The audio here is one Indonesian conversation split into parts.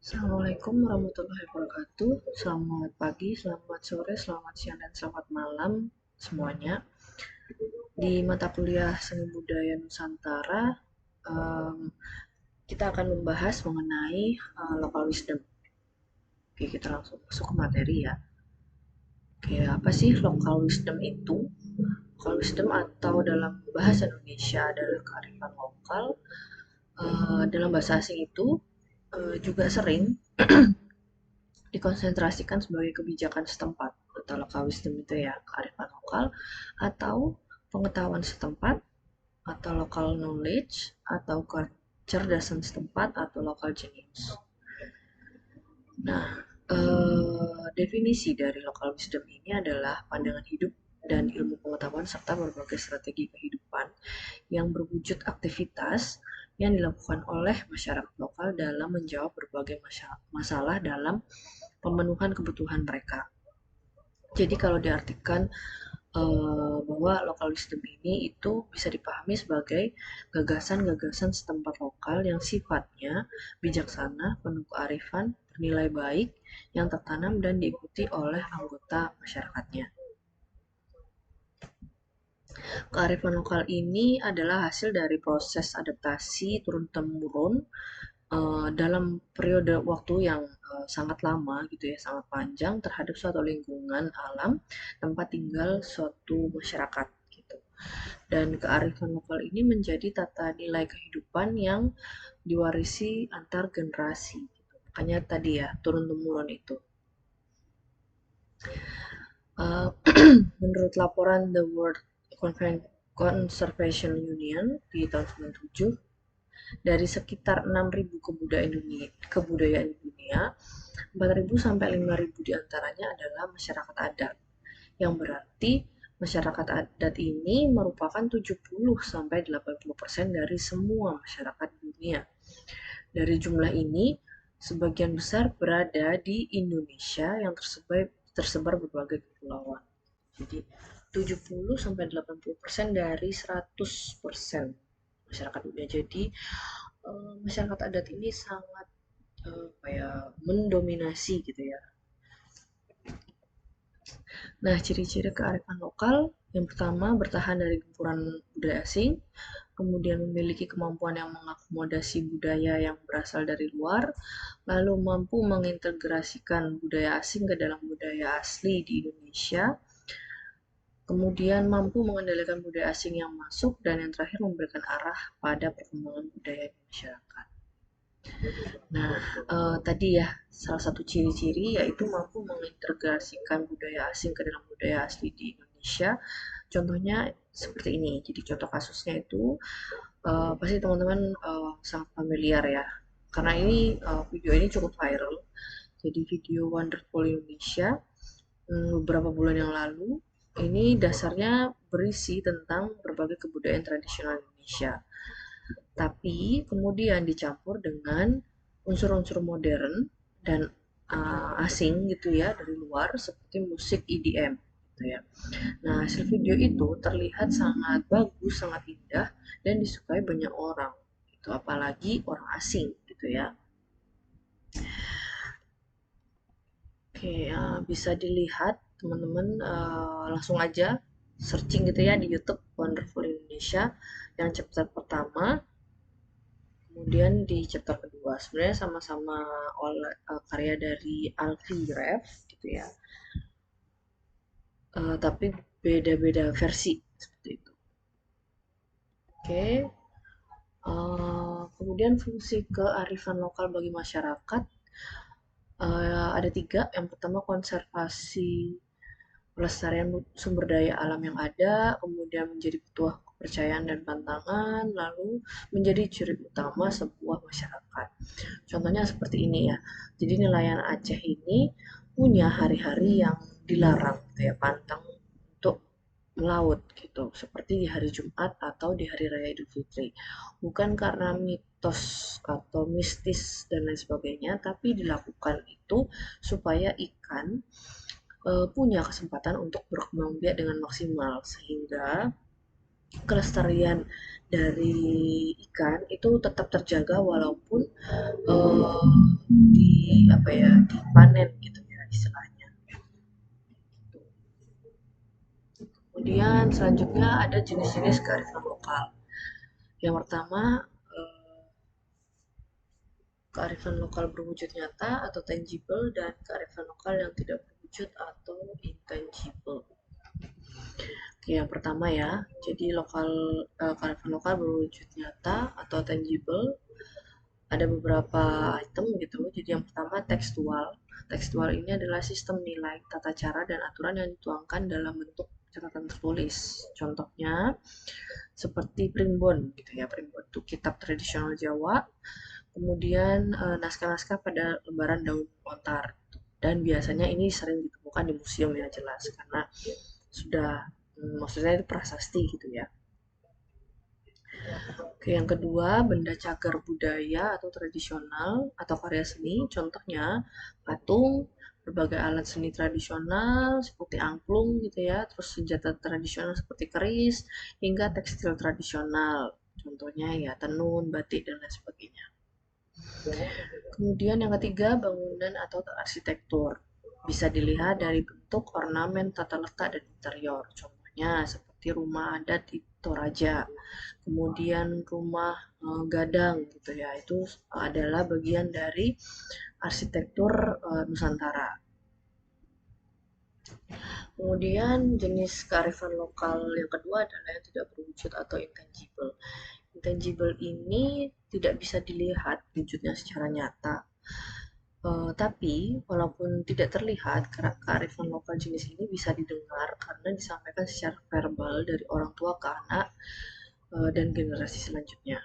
Assalamualaikum warahmatullahi wabarakatuh. Selamat pagi, selamat sore, selamat siang, dan selamat malam semuanya. Di mata kuliah Seni Budaya Nusantara, em, kita akan membahas mengenai local wisdom. Oke, kita langsung masuk ke materi ya. Oke, apa sih local wisdom itu? Local wisdom atau dalam bahasa Indonesia adalah kearifan lokal. Dalam bahasa asing itu juga sering dikonsentrasikan sebagai kebijakan setempat atau local wisdom itu ya kearifan lokal atau pengetahuan setempat atau local knowledge atau kecerdasan setempat atau local genius. Nah, definisi dari local wisdom ini adalah pandangan hidup dan ilmu pengetahuan serta berbagai strategi kehidupan yang berwujud aktivitas yang dilakukan oleh masyarakat lokal dalam menjawab berbagai masalah dalam pemenuhan kebutuhan mereka. Jadi kalau diartikan bahwa local wisdom ini itu bisa dipahami sebagai gagasan-gagasan setempat lokal yang sifatnya bijaksana, penuh kearifan, bernilai baik, yang tertanam dan diikuti oleh anggota masyarakatnya. Kearifan lokal ini adalah hasil dari proses adaptasi turun-temurun dalam periode waktu yang sangat lama gitu ya, sangat panjang terhadap suatu lingkungan alam tempat tinggal suatu masyarakat gitu. Dan kearifan lokal ini menjadi tata nilai kehidupan yang diwarisi antar generasi. Gitu. Makanya tadi ya turun-temurun itu. Uh, menurut laporan The World Conservation Union di tahun 97, dari sekitar 6.000 kebudayaan di dunia, 4.000 sampai 5.000 diantaranya adalah masyarakat adat, yang berarti masyarakat adat ini merupakan 70 sampai 80% dari semua masyarakat dunia. Dari jumlah ini, sebagian besar berada di Indonesia yang tersebar berbagai kepulauan. Jadi 70 sampai 80% dari 100% masyarakat dunia. Jadi masyarakat adat ini sangat mendominasi gitu ya. Nah, ciri-ciri kearifan lokal yang pertama bertahan dari gempuran budaya asing, kemudian memiliki kemampuan yang mengakomodasi budaya yang berasal dari luar, lalu mampu mengintegrasikan budaya asing ke dalam budaya asli di Indonesia, kemudian mampu mengendalikan budaya asing yang masuk, dan yang terakhir memberikan arah pada perkembangan budaya di masyarakat. Nah, tadi ya salah satu ciri-ciri yaitu mampu mengintegrasikan budaya asing ke dalam budaya asli di Indonesia. Contohnya seperti ini. Jadi contoh kasusnya itu pasti teman-teman sangat familiar ya. Karena ini video ini cukup viral. Jadi video Wonderful Indonesia beberapa bulan yang lalu ini dasarnya berisi tentang berbagai kebudayaan tradisional Indonesia. Tapi kemudian dicampur dengan unsur-unsur modern dan asing gitu ya dari luar seperti musik EDM gitu ya. Nah, hasil video itu terlihat sangat bagus, sangat indah dan disukai banyak orang. Itu apalagi orang asing gitu ya. Oke, bisa dilihat teman-teman langsung aja searching gitu ya di YouTube Wonderful Indonesia yang chapter pertama. Kemudian di chapter kedua sebenarnya sama-sama karya dari Alfie Rev gitu ya, tapi beda-beda versi seperti itu. Oke, kemudian fungsi kearifan lokal bagi masyarakat ada 3. Yang pertama konservasi pelestarian sumber daya alam yang ada, kemudian menjadi butuh kepercayaan dan pantangan, lalu menjadi ciri utama sebuah masyarakat. Contohnya seperti ini ya. Jadi nelayan Aceh ini punya hari-hari yang dilarang gitu ya, pantang untuk melaut gitu, seperti di hari Jumat atau di hari raya Idul Fitri. Bukan karena mitos atau mistis dan lain sebagainya, tapi dilakukan itu supaya ikan punya kesempatan untuk berkembang biak dengan maksimal sehingga kelestarian dari ikan itu tetap terjaga walaupun dipanen gitu ya istilahnya. Kemudian selanjutnya ada jenis-jenis kearifan lokal. Yang pertama, eh, kearifan lokal berwujud nyata atau tangible dan kearifan lokal yang tidak berwujud atau intangible. Oke, yang pertama ya, jadi kearifan lokal berwujud nyata atau tangible ada beberapa item gitu. Jadi yang pertama tekstual. Tekstual ini adalah sistem nilai, tata cara, dan aturan yang dituangkan dalam bentuk catatan tertulis. Contohnya seperti primbon gitu ya. Primbon itu kitab tradisional Jawa. Kemudian naskah-naskah pada lembaran daun lontar. Dan biasanya ini sering ditemukan di museum ya jelas karena sudah maksudnya itu prasasti gitu ya. Oke, yang kedua, benda cagar budaya atau tradisional atau karya seni, contohnya patung, berbagai alat seni tradisional seperti angklung gitu ya, terus senjata tradisional seperti keris, hingga tekstil tradisional, contohnya ya tenun, batik, dan lain sebagainya. Kemudian yang ketiga, bangunan atau arsitektur. Bisa dilihat dari bentuk, ornamen, tata letak, dan interior. Contohnya seperti rumah adat di Toraja. Kemudian rumah gadang gitu ya. Itu adalah bagian dari arsitektur Nusantara. Kemudian jenis kearifan lokal yang kedua adalah yang tidak berwujud atau intangible. Intangible ini tidak bisa dilihat wujudnya secara nyata. Tapi walaupun tidak terlihat, kearifan lokal jenis ini bisa didengar karena disampaikan secara verbal dari orang tua ke anak dan generasi selanjutnya.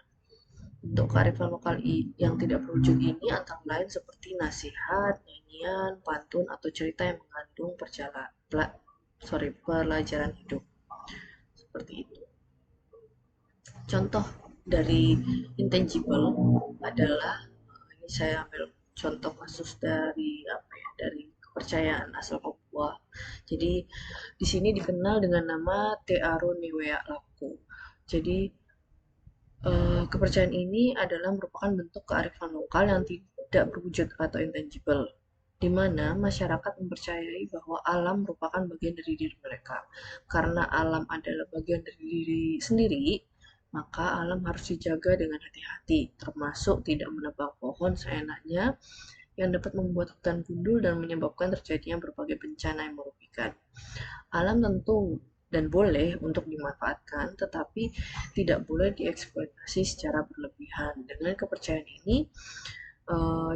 Untuk kearifan lokal yang tidak berwujud ini antara lain seperti nasihat, nyanyian, pantun, atau cerita yang mengandung pelajaran hidup. Seperti itu. Contoh dari intangible adalah ini saya ambil contoh kasus dari dari kepercayaan asal Papua. Jadi di sini dikenal dengan nama Te Aro Niwea Laku. Jadi kepercayaan ini adalah merupakan bentuk kearifan lokal yang tidak berwujud atau intangible, di mana masyarakat mempercayai bahwa alam merupakan bagian dari diri mereka. Karena alam adalah bagian dari diri sendiri, maka alam harus dijaga dengan hati-hati, termasuk tidak menebang pohon seenaknya yang dapat membuat hutan gundul dan menyebabkan terjadinya berbagai bencana yang merugikan. Alam tentu dan boleh untuk dimanfaatkan, tetapi tidak boleh dieksploitasi secara berlebihan. Dengan kepercayaan ini,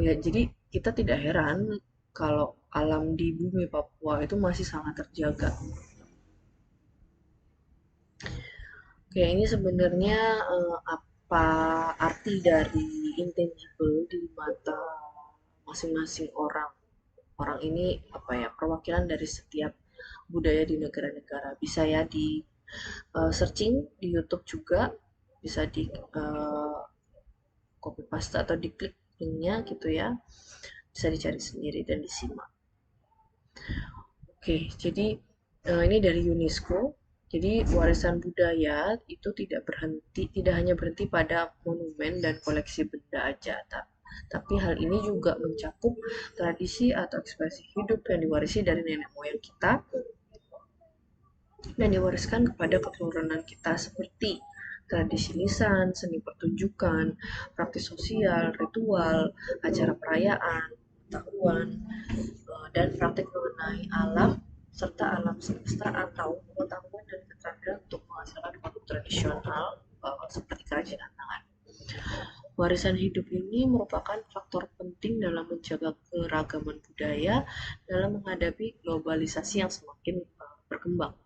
ya jadi kita tidak heran kalau alam di bumi Papua itu masih sangat terjaga. Oke, ini sebenarnya apa arti dari intangible di mata masing-masing orang. Orang ini apa ya perwakilan dari setiap budaya di negara-negara. Bisa ya di searching di YouTube juga, bisa di copy paste atau diklik linknya gitu ya. Bisa dicari sendiri dan disimak. Oke, jadi ini dari UNESCO. Jadi warisan budaya itu tidak hanya berhenti pada monumen dan koleksi benda aja, tapi hal ini juga mencakup tradisi atau ekspresi hidup yang diwarisi dari nenek moyang kita dan diwariskan kepada keturunan kita seperti tradisi lisan, seni pertunjukan, praktis sosial, ritual, acara perayaan, pengetahuan, dan praktik mengenai alam serta alam semesta atau pengetahuan dan keterampilan untuk menghasilkan produk tradisional seperti kerajinan tangan. Warisan hidup ini merupakan faktor penting dalam menjaga keragaman budaya dalam menghadapi globalisasi yang semakin berkembang.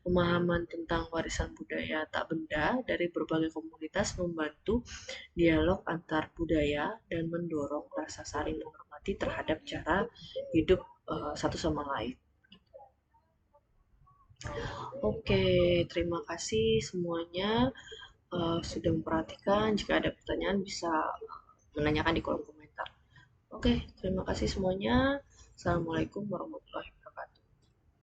Pemahaman tentang warisan budaya tak benda dari berbagai komunitas membantu dialog antar budaya dan mendorong rasa saling menghormati terhadap cara hidup satu sama lain. Oke, terima kasih semuanya sudah memperhatikan. Jika ada pertanyaan bisa menanyakan di kolom komentar. Oke, terima kasih semuanya. Assalamualaikum warahmatullahi wabarakatuh.